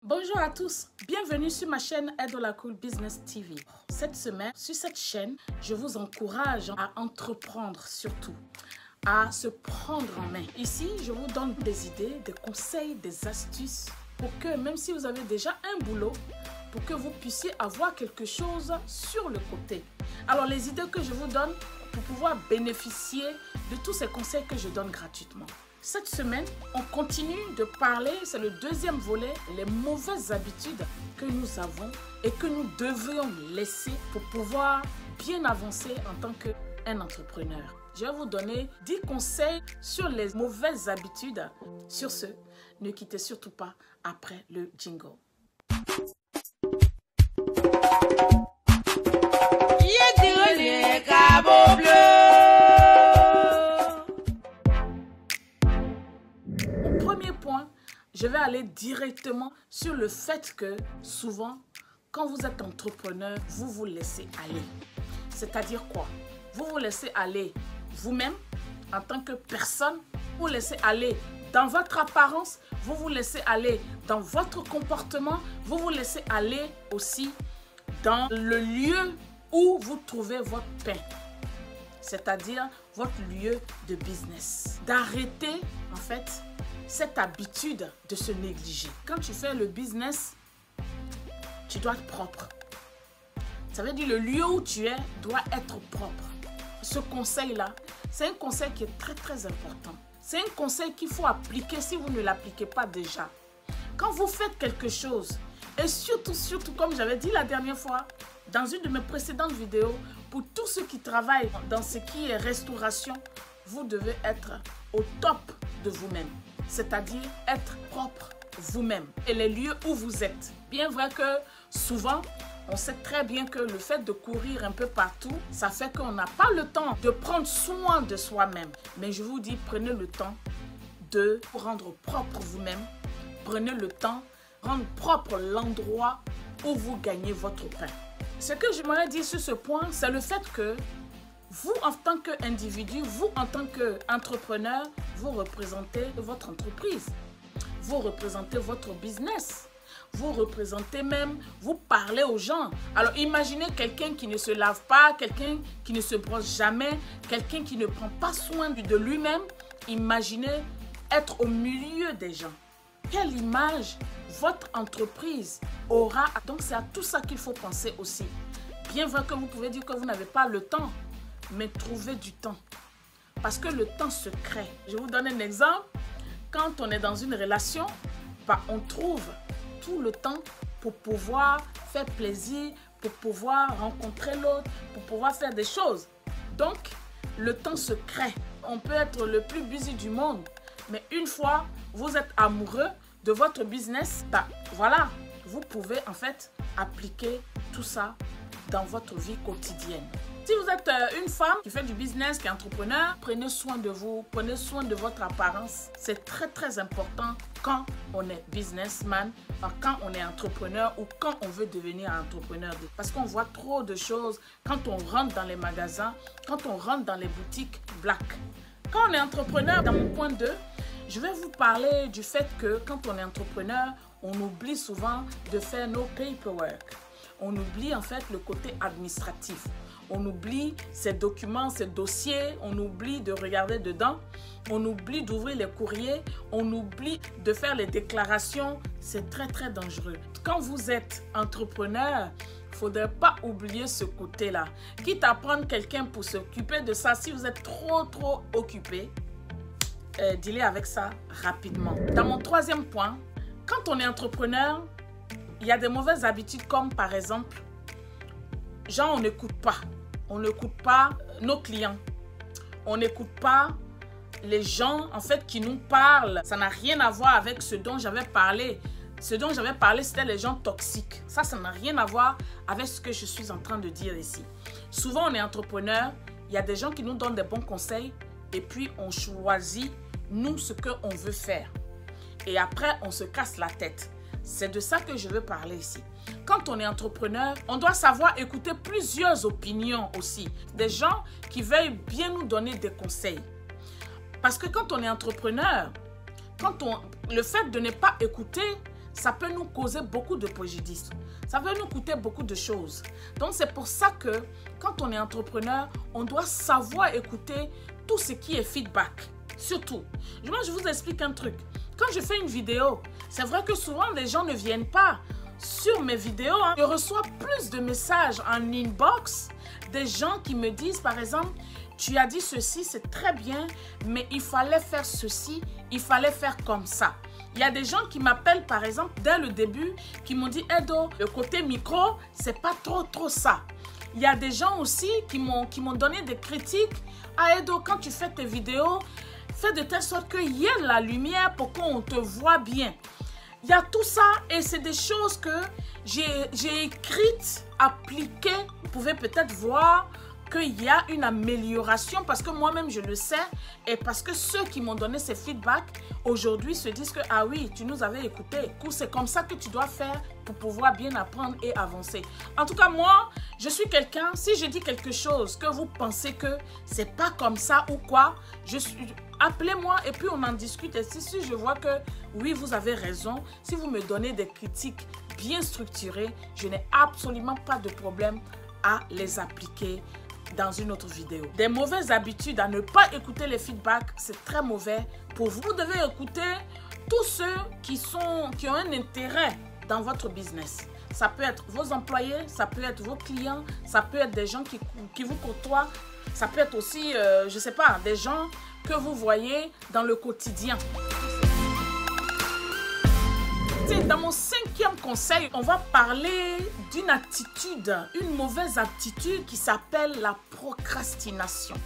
Bonjour à tous, bienvenue sur ma chaîne Edola Cool Business TV. Cette semaine, sur cette chaîne, je vous encourage à entreprendre surtout, à se prendre en main. Ici, je vous donne des idées, des conseils, des astuces pour que même si vous avez déjà un boulot, pour que vous puissiez avoir quelque chose sur le côté. Alors les idées que je vous donne pour pouvoir bénéficier de tous ces conseils que je donne gratuitement. Cette semaine, on continue de parler, c'est le deuxième volet, les mauvaises habitudes que nous avons et que nous devrions laisser pour pouvoir bien avancer en tant qu'un entrepreneur. Je vais vous donner 10 conseils sur les mauvaises habitudes. Sur ce, ne quittez surtout pas après le jingle. Je vais aller directement sur le fait que souvent, quand vous êtes entrepreneur, vous vous laissez aller. C'est-à-dire quoi? Vous vous laissez aller vous-même en tant que personne, vous laissez aller dans votre apparence, vous vous laissez aller dans votre comportement, vous vous laissez aller aussi dans le lieu où vous trouvez votre pain. C'est-à-dire votre lieu de business. D'arrêter en fait cette habitude de se négliger. Quand tu fais le business, tu dois être propre. Ça veut dire le lieu où tu es doit être propre. Ce conseil-là, c'est un conseil qui est très très important. C'est un conseil qu'il faut appliquer si vous ne l'appliquez pas déjà. Quand vous faites quelque chose, et surtout comme j'avais dit la dernière fois, dans une de mes précédentes vidéos, pour tous ceux qui travaillent dans ce qui est restauration, vous devez être au top de vous-même. C'est-à-dire être propre vous-même et les lieux où vous êtes. Bien vrai que souvent, on sait très bien que le fait de courir un peu partout, ça fait qu'on n'a pas le temps de prendre soin de soi-même. Mais je vous dis, prenez le temps de vous rendre propre vous-même. Prenez le temps de rendre propre l'endroit où vous gagnez votre pain. Ce que j'aimerais dire sur ce point, c'est le fait que vous, en tant qu'individu, vous, en tant qu'entrepreneur, vous représentez votre entreprise. Vous représentez votre business. Vous représentez même, vous parlez aux gens. Alors, imaginez quelqu'un qui ne se lave pas, quelqu'un qui ne se brosse jamais, quelqu'un qui ne prend pas soin de lui-même. Imaginez être au milieu des gens. Quelle image votre entreprise aura? Donc, c'est à tout ça qu'il faut penser aussi. Bien vrai que vous pouvez dire que vous n'avez pas le temps, mais trouvez du temps. Parce que le temps se crée. Je vous donne un exemple. Quand on est dans une relation, on trouve tout le temps pour pouvoir faire plaisir, pour pouvoir rencontrer l'autre, pour pouvoir faire des choses. Donc, le temps se crée. On peut être le plus busy du monde, mais une fois vous êtes amoureux de votre business, voilà, vous pouvez en fait appliquer tout ça dans votre vie quotidienne. Si vous êtes une femme qui fait du business, qui est entrepreneur, prenez soin de vous, prenez soin de votre apparence. C'est très très important quand on est businessman, quand on est entrepreneur ou quand on veut devenir entrepreneur. Parce qu'on voit trop de choses quand on rentre dans les magasins, quand on rentre dans les boutiques black. Quand on est entrepreneur, dans mon point 2, je vais vous parler du fait que quand on est entrepreneur, on oublie souvent de faire nos paperwork. On oublie en fait le côté administratif. On oublie ces documents, ces dossiers, on oublie de regarder dedans, on oublie d'ouvrir les courriers, on oublie de faire les déclarations. C'est très très dangereux. Quand vous êtes entrepreneur, il ne faudrait pas oublier ce côté-là. Quitte à prendre quelqu'un pour s'occuper de ça, si vous êtes trop occupé, dealez avec ça rapidement. Dans mon troisième point, quand on est entrepreneur, il y a des mauvaises habitudes comme par exemple, genre on n'écoute pas. On n'écoute pas nos clients. On n'écoute pas les gens en fait qui nous parlent. Ça n'a rien à voir avec ce dont j'avais parlé. Ce dont j'avais parlé, c'était les gens toxiques. Ça n'a rien à voir avec ce que je suis en train de dire ici. Souvent, on est entrepreneur. Il y a des gens qui nous donnent des bons conseils et puis on choisit, nous, ce qu'on veut faire. Et après, on se casse la tête. C'est de ça que je veux parler ici. Quand on est entrepreneur, on doit savoir écouter plusieurs opinions aussi. Des gens qui veulent bien nous donner des conseils. Parce que quand on est entrepreneur, le fait de ne pas écouter, ça peut nous causer beaucoup de préjudice. Ça peut nous coûter beaucoup de choses. Donc, c'est pour ça que quand on est entrepreneur, on doit savoir écouter tout ce qui est feedback. Surtout. Moi, je vous explique un truc. Quand je fais une vidéo, c'est vrai que souvent, les gens ne viennent pas sur mes vidéos. Je reçois plus de messages en inbox des gens qui me disent, par exemple, tu as dit ceci, c'est très bien, mais il fallait faire ceci, il fallait faire comme ça. Il y a des gens qui m'appellent, par exemple, dès le début, qui m'ont dit, Edo, le côté micro, c'est pas trop ça. Il y a des gens aussi qui m'ont donné des critiques. Ah, Edo, quand tu fais tes vidéos, fais de telle sorte qu'il y ait la lumière pour qu'on te voit bien. Il y a tout ça et c'est des choses que j'ai écrites, appliquées. Vous pouvez peut-être voir qu'il y a une amélioration parce que moi-même je le sais et parce que ceux qui m'ont donné ces feedbacks aujourd'hui se disent que ah oui, tu nous avais écouté. C'est comme ça que tu dois faire pour pouvoir bien apprendre et avancer. En tout cas, moi, je suis quelqu'un, si je dis quelque chose que vous pensez que c'est pas comme ça ou quoi, appelez-moi et puis on en discute. Et si je vois que oui, vous avez raison, si vous me donnez des critiques bien structurées, je n'ai absolument pas de problème à les appliquer dans une autre vidéo. Des mauvaises habitudes à ne pas écouter les feedbacks, c'est très mauvais pour vous. Vous devez écouter tous ceux qui ont un intérêt dans votre business. Ça peut être vos employés, ça peut être vos clients, ça peut être des gens qui vous côtoient, ça peut être aussi, je ne sais pas, des gens que vous voyez dans le quotidien. Dans mon 5e conseil, on va parler d'une attitude, une mauvaise attitude qui s'appelle la procrastination.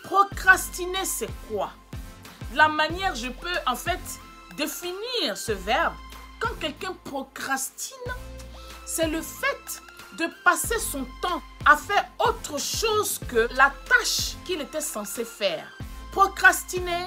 Procrastiner, c'est quoi? De la manière, je peux en fait définir ce verbe. Quand quelqu'un procrastine, c'est le fait de passer son temps à faire autre chose que la tâche qu'il était censé faire. Procrastiner,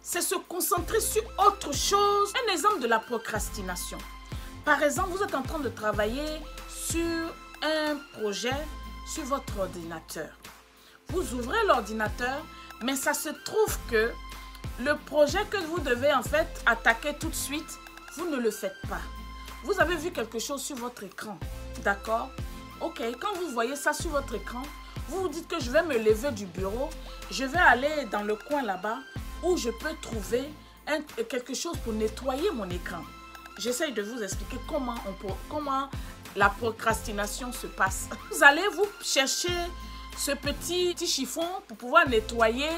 c'est se concentrer sur autre chose. Un exemple de la procrastination. Par exemple, vous êtes en train de travailler sur un projet sur votre ordinateur. Vous ouvrez l'ordinateur, mais ça se trouve que le projet que vous devez en fait attaquer tout de suite, vous ne le faites pas. Vous avez vu quelque chose sur votre écran, d'accord? Ok, quand vous voyez ça sur votre écran, vous vous dites que je vais me lever du bureau, je vais aller dans le coin là-bas, où je peux trouver quelque chose pour nettoyer mon écran. J'essaye de vous expliquer comment la procrastination se passe. Vous allez vous chercher ce petit chiffon pour pouvoir nettoyer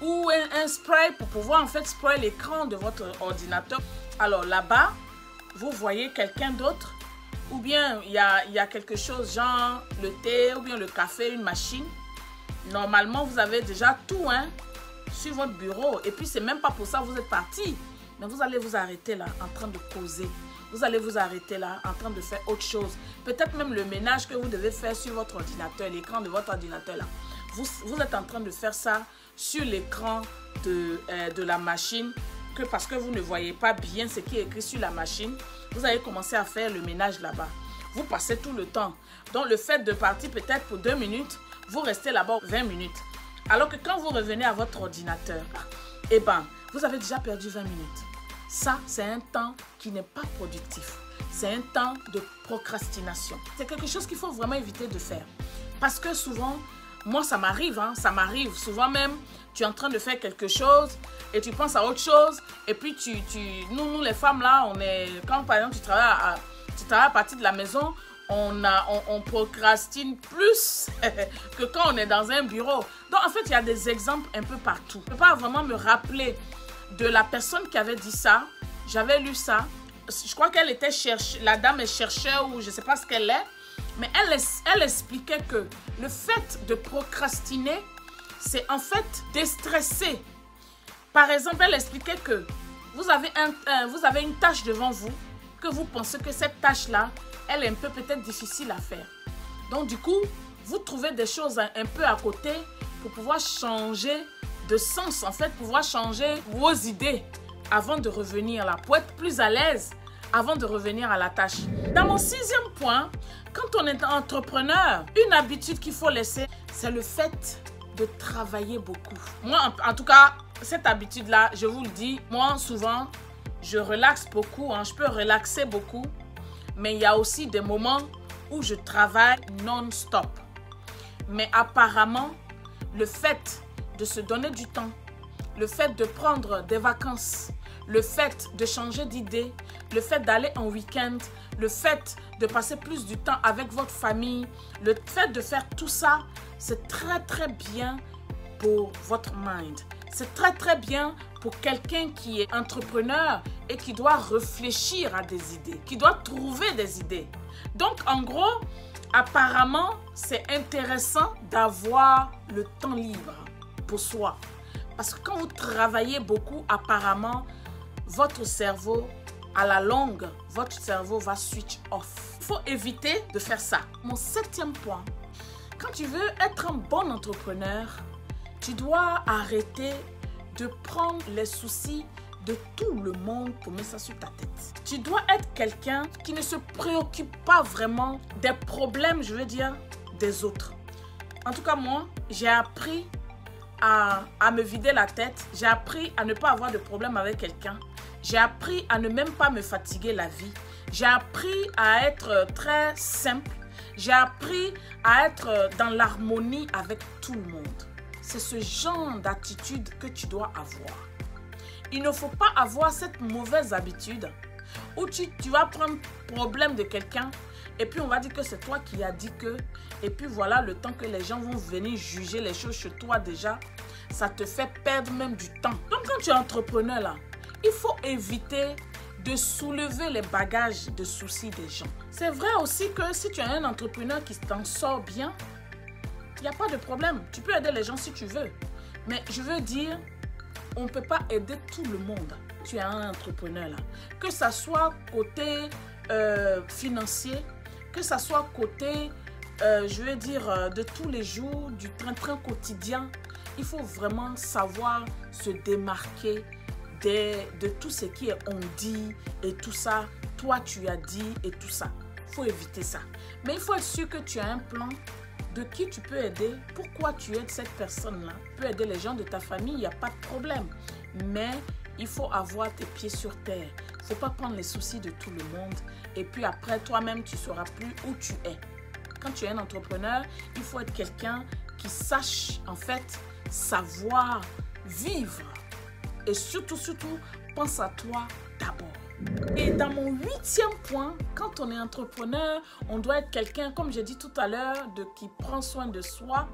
ou un spray pour pouvoir en fait sprayer l'écran de votre ordinateur. Alors là-bas, vous voyez quelqu'un d'autre ou bien il y a quelque chose genre le thé ou bien le café, une machine. Normalement, vous avez déjà tout, sur votre bureau et puis c'est même pas pour ça que vous êtes parti, mais vous allez vous arrêter là en train de causer, vous allez vous arrêter là en train de faire autre chose, peut-être même le ménage que vous devez faire sur votre ordinateur, l'écran de votre ordinateur là, vous êtes en train de faire ça sur l'écran de la machine, que parce que vous ne voyez pas bien ce qui est écrit sur la machine, vous allez commencer à faire le ménage là-bas, vous passez tout le temps, donc le fait de partir peut-être pour 2 minutes, vous restez là-bas 20 minutes. Alors que quand vous revenez à votre ordinateur, eh ben, vous avez déjà perdu 20 minutes. Ça, c'est un temps qui n'est pas productif. C'est un temps de procrastination. C'est quelque chose qu'il faut vraiment éviter de faire. Parce que souvent, moi, ça m'arrive, ça m'arrive. Souvent même, tu es en train de faire quelque chose et tu penses à autre chose. Et puis, nous les femmes, là, quand par exemple, tu travailles à partir de la maison, on procrastine plus que quand on est dans un bureau. Donc, en fait, il y a des exemples un peu partout. Je ne peux pas vraiment me rappeler de la personne qui avait dit ça. J'avais lu ça. Je crois qu'elle était la dame est chercheur ou je ne sais pas ce qu'elle est. Mais elle expliquait que le fait de procrastiner, c'est en fait déstresser. Par exemple, elle expliquait que vous avez une tâche devant vous, que vous pensez que cette tâche-là, elle est un peu peut-être difficile à faire. Donc du coup, vous trouvez des choses un peu à côté pour pouvoir changer de sens, en fait, pouvoir changer vos idées avant de revenir là, pour être plus à l'aise avant de revenir à la tâche. Dans mon 6e point, quand on est entrepreneur, une habitude qu'il faut laisser, c'est le fait de travailler beaucoup. Moi, en tout cas, cette habitude-là, je vous le dis, moi, souvent, je relaxe beaucoup, hein, je peux relaxer beaucoup, mais il y a aussi des moments où je travaille non-stop. Mais apparemment, le fait de se donner du temps, le fait de prendre des vacances, le fait de changer d'idée, le fait d'aller en week-end, le fait de passer plus du temps avec votre famille, le fait de faire tout ça, c'est très très bien pour votre mind. C'est très très bien pour quelqu'un qui est entrepreneur et qui doit réfléchir à des idées, qui doit trouver des idées. Donc en gros, apparemment, c'est intéressant d'avoir le temps libre pour soi. Parce que quand vous travaillez beaucoup, apparemment, votre cerveau, à la longue, votre cerveau va switch off. Il faut éviter de faire ça. Mon 7e point, quand tu veux être un bon entrepreneur, tu dois arrêter de prendre les soucis de tout le monde pour mettre ça sur ta tête. Tu dois être quelqu'un qui ne se préoccupe pas vraiment des problèmes, je veux dire, des autres. En tout cas, moi, j'ai appris à me vider la tête. J'ai appris à ne pas avoir de problème avec quelqu'un. J'ai appris à ne même pas me fatiguer la vie. J'ai appris à être très simple. J'ai appris à être dans l'harmonie avec tout le monde. C'est ce genre d'attitude que tu dois avoir. Il ne faut pas avoir cette mauvaise habitude où tu vas prendre problème de quelqu'un et puis on va dire que c'est toi qui as dit que, et puis voilà, le temps que les gens vont venir juger les choses chez toi déjà, ça te fait perdre même du temps. Donc quand tu es entrepreneur là, il faut éviter de soulever les bagages de soucis des gens. C'est vrai aussi que si tu es un entrepreneur qui t'en sort bien, il n'y a pas de problème. Tu peux aider les gens si tu veux. Mais je veux dire, on ne peut pas aider tout le monde. Tu es un entrepreneur là. Que ça soit côté financier, que ça soit côté, je veux dire, de tous les jours, du train-train quotidien. Il faut vraiment savoir se démarquer de tout ce qui est on dit et tout ça. Toi, tu as dit et tout ça. Il faut éviter ça. Mais il faut être sûr que tu as un plan de qui tu peux aider, pourquoi tu aides cette personne-là. Tu peux aider les gens de ta famille, il n'y a pas de problème. Mais il faut avoir tes pieds sur terre. Il ne faut pas prendre les soucis de tout le monde. Et puis après, toi-même, tu ne sauras plus où tu es. Quand tu es un entrepreneur, il faut être quelqu'un qui sache, en fait, savoir vivre. Et surtout, pense à toi d'abord. Et dans mon 8e point, quand on est entrepreneur, on doit être quelqu'un, comme j'ai dit tout à l'heure, qui prend soin de soi.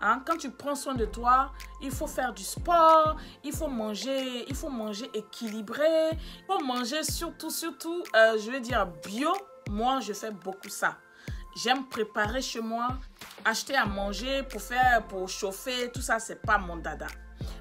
Hein? Quand tu prends soin de toi, il faut faire du sport, il faut manger équilibré, il faut manger surtout, je veux dire bio. Moi, je fais beaucoup ça. J'aime préparer chez moi, acheter à manger pour chauffer, tout ça, c'est pas mon dada.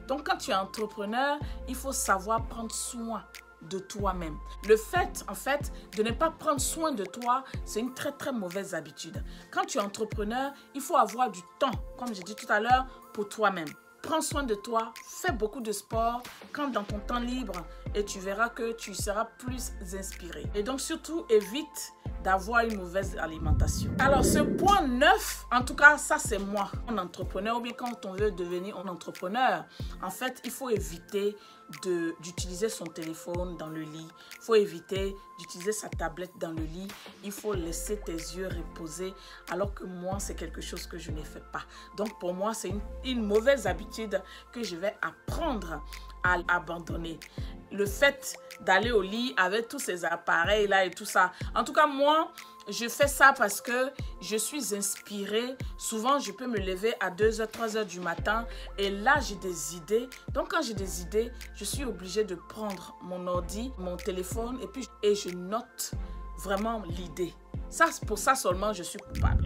Donc, quand tu es entrepreneur, il faut savoir prendre soin de toi-même. Le fait, en fait, de ne pas prendre soin de toi, c'est une très, très mauvaise habitude. Quand tu es entrepreneur, il faut avoir du temps, comme j'ai dit tout à l'heure, pour toi-même. Prends soin de toi, fais beaucoup de sport, quand dans ton temps libre, et tu verras que tu seras plus inspiré. Et donc, surtout, évite d'avoir une mauvaise alimentation. Alors, ce point 9, en tout cas, ça c'est moi, un entrepreneur, ou bien quand on veut devenir un entrepreneur, en fait, il faut éviter d'utiliser son téléphone dans le lit. Il faut éviter d'utiliser sa tablette dans le lit. Il faut laisser tes yeux reposer, alors que moi, c'est quelque chose que je ne fais pas. Donc, pour moi, c'est une mauvaise habitude que je vais apprendre à abandonner. Le fait d'aller au lit avec tous ces appareils-là et tout ça. En tout cas, moi, je fais ça parce que je suis inspirée. Souvent, je peux me lever à 2h, 3h du matin et là, j'ai des idées. Donc, quand j'ai des idées, je suis obligée de prendre mon ordi, mon téléphone et je note vraiment l'idée. Ça, pour ça seulement, je suis coupable.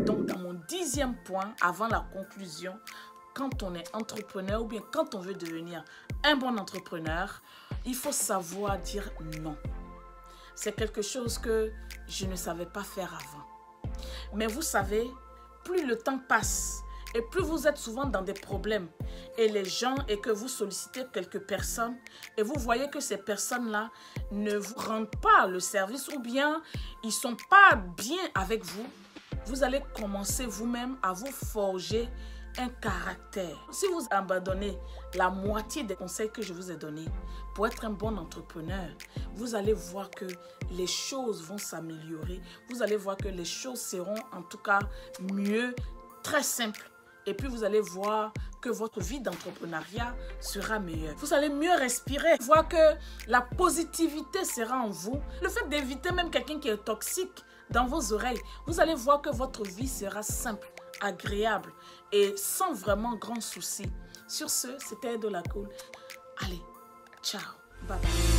Donc, dans mon 10e point, avant la conclusion, quand on est entrepreneur ou bien quand on veut devenir un bon entrepreneur, il faut savoir dire non. C'est quelque chose que je ne savais pas faire avant. Mais vous savez, plus le temps passe et plus vous êtes souvent dans des problèmes et les gens et que vous sollicitez quelques personnes et vous voyez que ces personnes-là ne vous rendent pas le service ou bien ils ne sont pas bien avec vous, vous allez commencer vous-même à vous forger un caractère. Si vous abandonnez la moitié des conseils que je vous ai donnés pour être un bon entrepreneur, vous allez voir que les choses vont s'améliorer. Vous allez voir que les choses seront en tout cas mieux, très simples. Et puis vous allez voir que votre vie d'entrepreneuriat sera meilleure. Vous allez mieux respirer, voir que la positivité sera en vous. Le fait d'éviter même quelqu'un qui est toxique dans vos oreilles, vous allez voir que votre vie sera simple, agréable et sans vraiment grand souci. Sur ce, c'était Edo La Cool. Allez, ciao, bye bye.